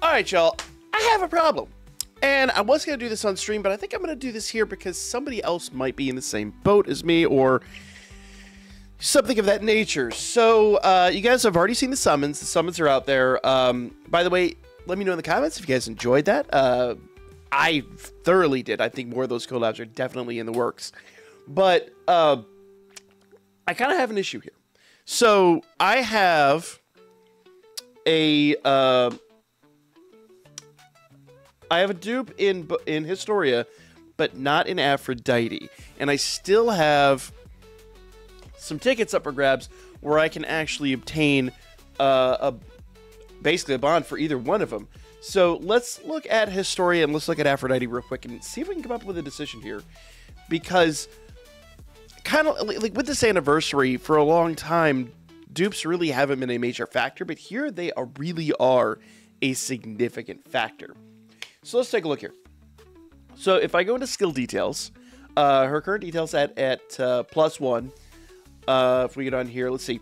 Alright, y'all. I have a problem. And I was going to do this on stream, but I think I'm going to do this here because somebody else might be in the same boat as me or something of that nature. So, you guys have already seen the summons. The summons are out there. By the way, let me know in the comments if you guys enjoyed that. I thoroughly did. I think more of those collabs are definitely in the works. But I kind of have an issue here. So, I have a dupe in Historia, but not in Aphrodite. And I still have some tickets up for grabs where I can actually obtain basically a bond for either one of them. So let's look at Historia and let's look at Aphrodite real quick and see if we can come up with a decision here. Because kind of like with this anniversary, for a long time, dupes really haven't been a major factor, but here they really are a significant factor. So let's take a look here. So if I go into skill details, her current details at +1. If we get on here, let's see.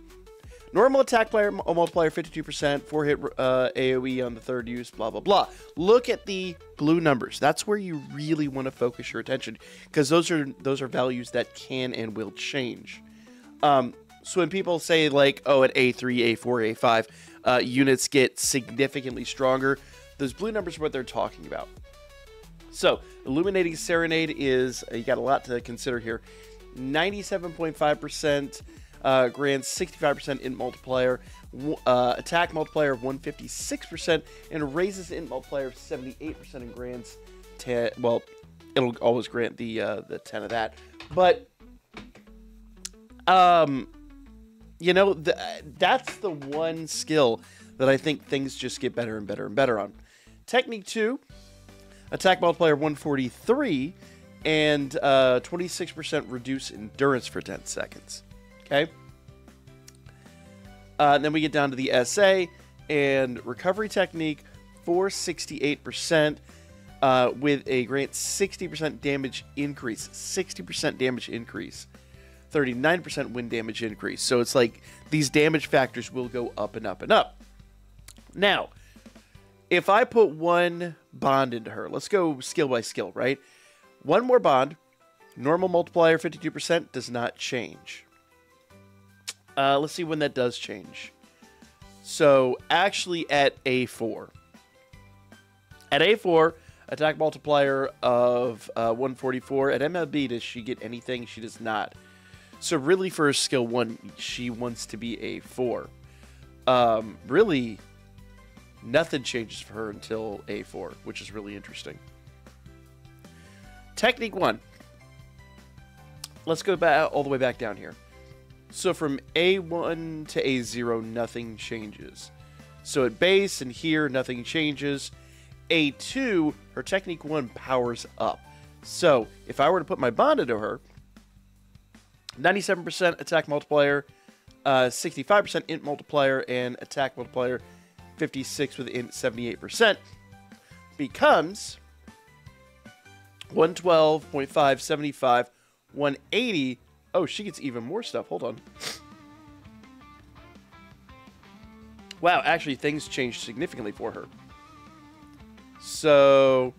Normal attack player multiplier 52%, 4-hit AoE on the third use, blah blah blah. Look at the blue numbers. That's where you really want to focus your attention because those are values that can and will change. So when people say like, oh, at A3, A4, A5, units get significantly stronger, those blue numbers are what they're talking about. So Illuminating Serenade is, you got a lot to consider here. 97.5%, grants 65% int multiplier, attack multiplier of 156%, and raises int multiplier of 78% and grants 10. Well, it'll always grant the 10 of that, but you know, that's the one skill that I think things just get better and better and better on. Technique 2, attack multiplier 143, and 26% reduce endurance for 10 seconds. Okay. Then we get down to the SA and recovery technique, 468%, with a grant 60% damage increase. 60% damage increase. 39% wind damage increase. So it's like these damage factors will go up and up and up. Now, if I put one bond into her, let's go skill by skill, right? One more bond, normal multiplier 52% does not change. Let's see when that does change. So actually at A4. At A4, attack multiplier of 144. At MLB, does she get anything? She does not. So really for skill 1, she wants to be A4. Really, nothing changes for her until A4, which is really interesting. Technique 1. Let's go back all the way back down here. So from A1 to A0, nothing changes. So at base and here, nothing changes. A2, her Technique 1 powers up. So if I were to put my bond into her, 97% attack multiplier, 65% int multiplier, and attack multiplier 56 with int 78% becomes 112.5, 75, 180. Oh, she gets even more stuff. Hold on. Wow, actually, things changed significantly for her. So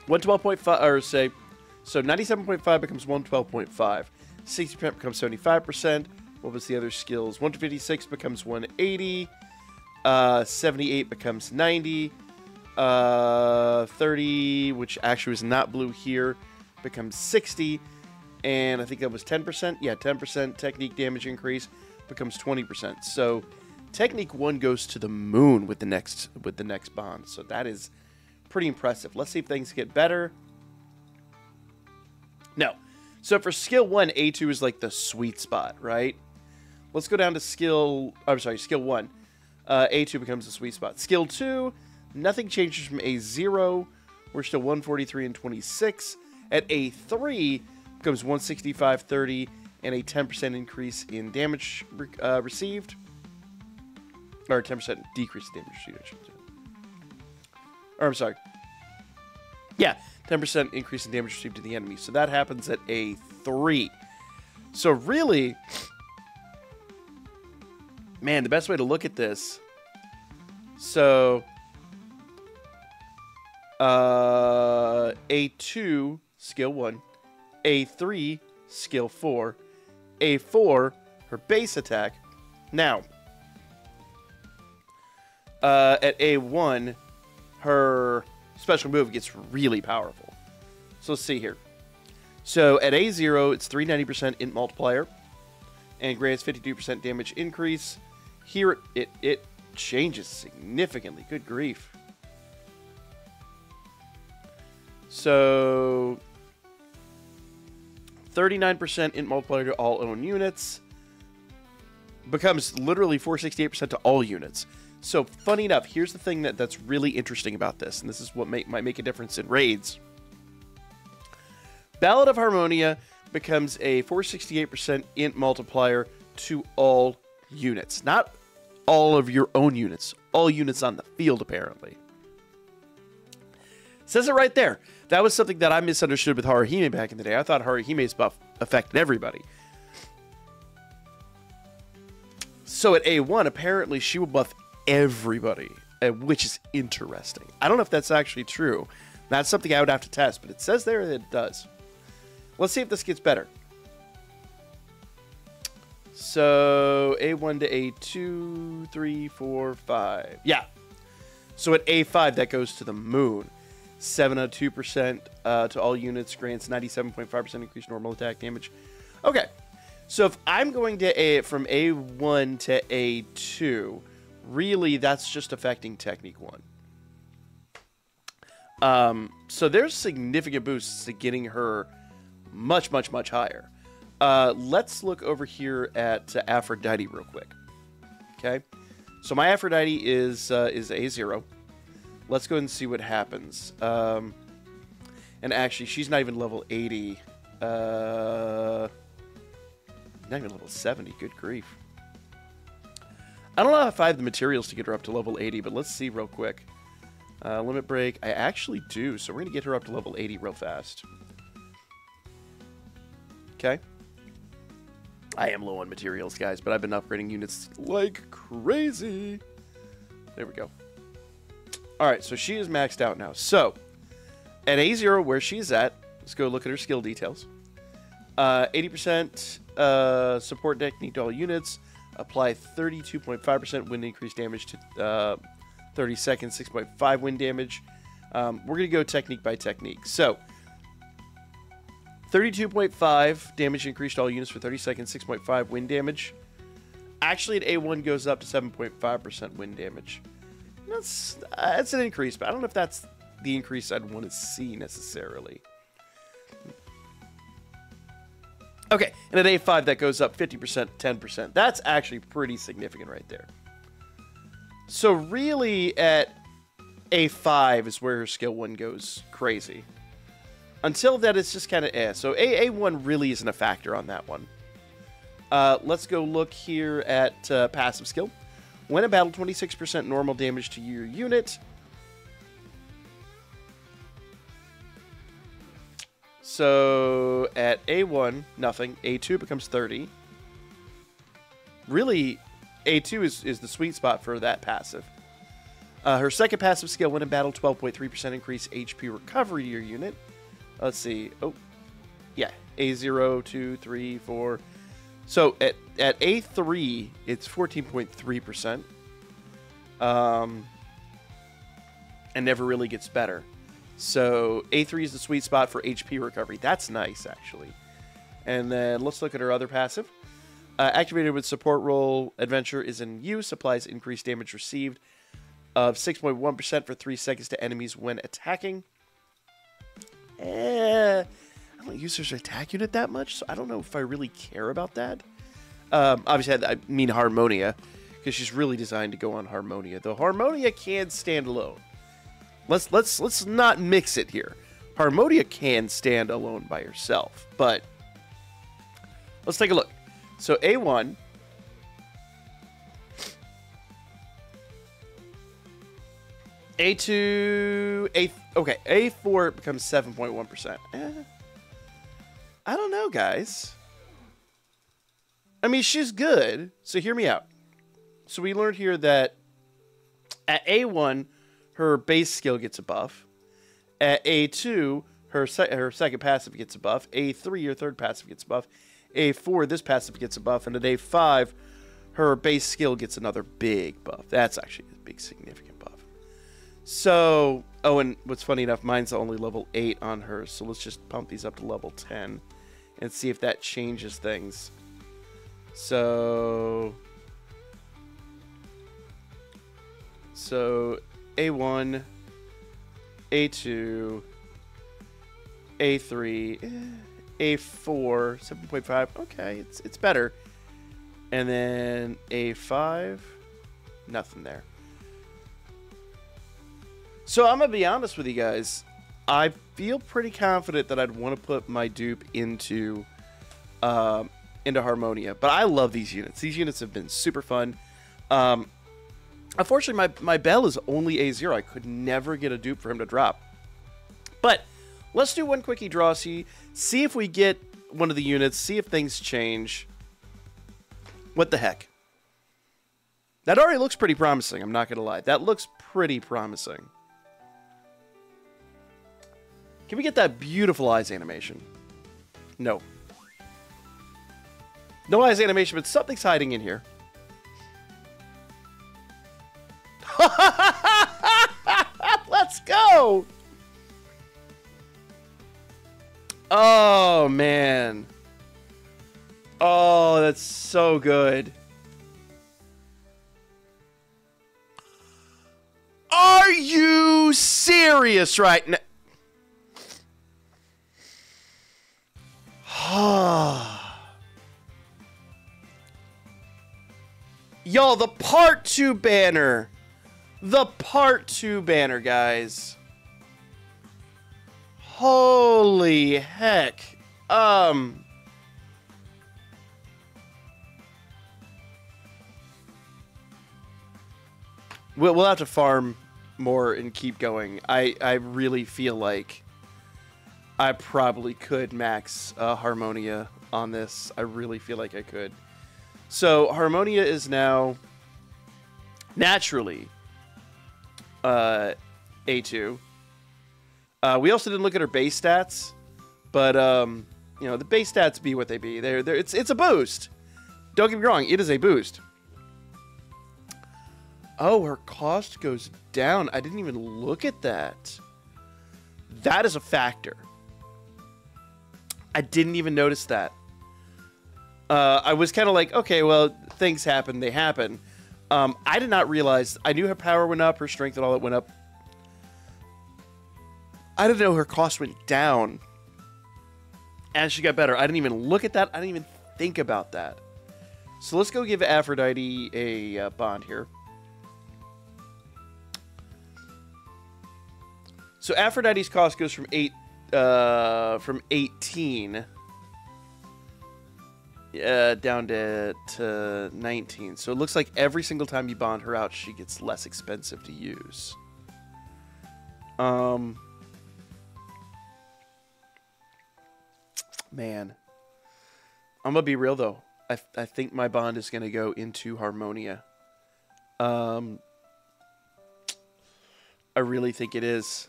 112.5, or say, so 97.5 becomes 112.5. 60% becomes 75%. What was the other skills? 156 becomes 180. 78 becomes 90. 30, which actually was not blue here, becomes 60. And I think that was 10%. Yeah, 10% technique damage increase becomes 20%. So technique 1 goes to the moon with the next bond. So that is pretty impressive. Let's see if things get better. No. So for skill 1, A2 is like the sweet spot, right? Let's go down to skill 1. A2 becomes the sweet spot. Skill 2, nothing changes from A0. We're still 143 and 26. At A3, becomes 165, 30, and a 10% increase in damage received. Or 10% decrease in damage received, I should say. Or, I'm sorry. Yeah, 10% increase in damage received to the enemy. So that happens at A3. So really, man, the best way to look at this So, A2, skill 1. A3, skill 4. A4, her base attack. Now, at A1, her special move gets really powerful. So let's see here. So at A0, it's 390% int multiplier and grants 52% damage increase. Here it changes significantly. Good grief. So 39% int multiplier to all own units. Becomes literally 468% to all units. So funny enough, here's the thing that's really interesting about this, and this is what might make a difference in raids. Ballad of Harmonia becomes a 468% int multiplier to all units. Not all of your own units. All units on the field, apparently. Says it right there. That was something that I misunderstood with Haruhime back in the day. I thought Haruhime's buff affected everybody. So at A1, apparently she will buff everybody, which is interesting. I don't know if that's actually true. That's something I would have to test, but it says there that it does. Let's see if this gets better. So A1 to A2, 3, 4, 5. Yeah. So at A5, that goes to the moon. 702% to all units, grants 97.5% increased normal attack damage. Okay. So if I'm going to from A1 to A2, really that's just affecting Technique 1. So there's significant boosts to getting her much, much, much higher. Let's look over here at Aphrodite real quick. Okay. So my Aphrodite is A0. Let's go ahead and see what happens. And actually, she's not even level 80. Not even level 70. Good grief. I don't know if I have the materials to get her up to level 80, but let's see real quick. Limit break. I actually do, so we're going to get her up to level 80 real fast. Okay. I am low on materials, guys, but I've been upgrading units like crazy. There we go. Alright, so she is maxed out now. So, at A0, where she's at, let's go look at her skill details. 80% support technique to all units. Apply 32.5% wind increase damage to 30 seconds, 6.5 wind damage. We're going to go technique by technique. So, 32.5 damage increased to all units for 30 seconds, 6.5 wind damage. Actually, at A1 goes up to 7.5% wind damage. That's an increase, but I don't know if that's the increase I'd want to see necessarily. Okay, and at A5 that goes up 50%, 10%. That's actually pretty significant right there. So really at A5 is where her skill 1 goes crazy. Until that, it's just kind of eh. So A1 really isn't a factor on that one. Let's go look here at passive skill. When in battle, 26% normal damage to your unit. So at A1, nothing. A2 becomes 30. Really, A2 is the sweet spot for that passive. Her second passive skill, when in battle, 12.3% increase HP recovery to your unit. Let's see. Oh, yeah. A0, 2, 3, 4. So at A3, it's 14.3%. And never really gets better. So A3 is the sweet spot for HP recovery. That's nice, actually. And then let's look at her other passive. Activated with support role, adventure is in use. Applies increased damage received of 6.1% for 3 seconds to enemies when attacking. I don't use her attack unit that much, so I don't know if I really care about that. Obviously, I mean Harmonia, because she's really designed to go on Harmonia. Though Harmonia can stand alone. Let's not mix it here. Harmonia can stand alone by herself, but let's take a look. So A1. A2, okay, A4 becomes 7.1%. I don't know, guys. I mean, she's good. So hear me out. So we learned here that At A1, her base skill gets a buff. At A2, her second passive gets a buff. A3, her third passive gets a buff. A4, this passive gets a buff. And at A5, her base skill gets another big buff. That's actually a big, significant buff. So, oh, and what's funny enough, mine's only level 8 on hers. So let's just pump these up to level 10 and see if that changes things. So A1, A2, A3, A4, 7.5. Okay, it's better. And then A5, nothing there. So I'm going to be honest with you guys. I feel pretty confident that I'd want to put my dupe into Harmonia. But I love these units. These units have been super fun. Unfortunately, my Bell is only A0. I could never get a dupe for him to drop. But let's do one quickie draw. See if we get one of the units. See if things change. What the heck? That already looks pretty promising. I'm not going to lie. That looks pretty promising. Can we get that beautiful eyes animation? No. No eyes animation, but something's hiding in here. Let's go! Oh, man. Oh, that's so good. Are you serious right now? Yo, the part 2 banner. The part 2 banner, guys. Holy heck. We'll have to farm more and keep going. I really feel like I probably could max Harmonia on this. I really feel like I could. So Harmonia is now naturally A2. We also didn't look at her base stats, but you know, the base stats be what they be. It's a boost. Don't get me wrong, it is a boost. Oh, her cost goes down. I didn't even look at that. That is a factor. I didn't even notice that. I was kind of like, okay, well, things happen, they happen. I did not realize, I knew her power went up, her strength and all that went up. I didn't know her cost went down as she got better. I didn't even look at that. I didn't even think about that. So let's go give Aphrodite a bond here. So Aphrodite's cost goes from 18 down to 19. So it looks like every single time you bond her out, she gets less expensive to use. Man, I'm gonna be real though. I think my bond is gonna go into Harmonia. I really think it is.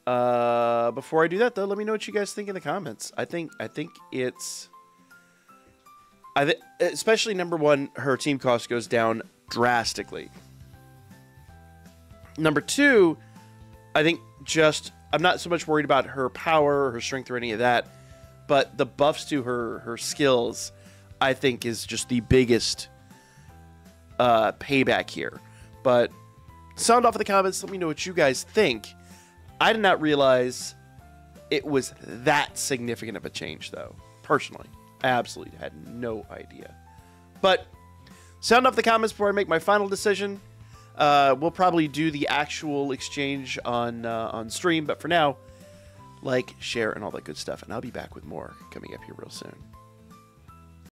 Before I do that though, let me know what you guys think in the comments. I think it's especially number one, her team cost goes down drastically. Number two, I think I'm not so much worried about her power or her strength or any of that, but the buffs to her skills, I think, is just the biggest payback here. But sound off in the comments. Let me know what you guys think. I did not realize it was that significant of a change, though. Personally, I absolutely had no idea. But sound off the comments before I make my final decision. We'll probably do the actual exchange on stream, but for now, like, share, and all that good stuff. And I'll be back with more coming up here real soon.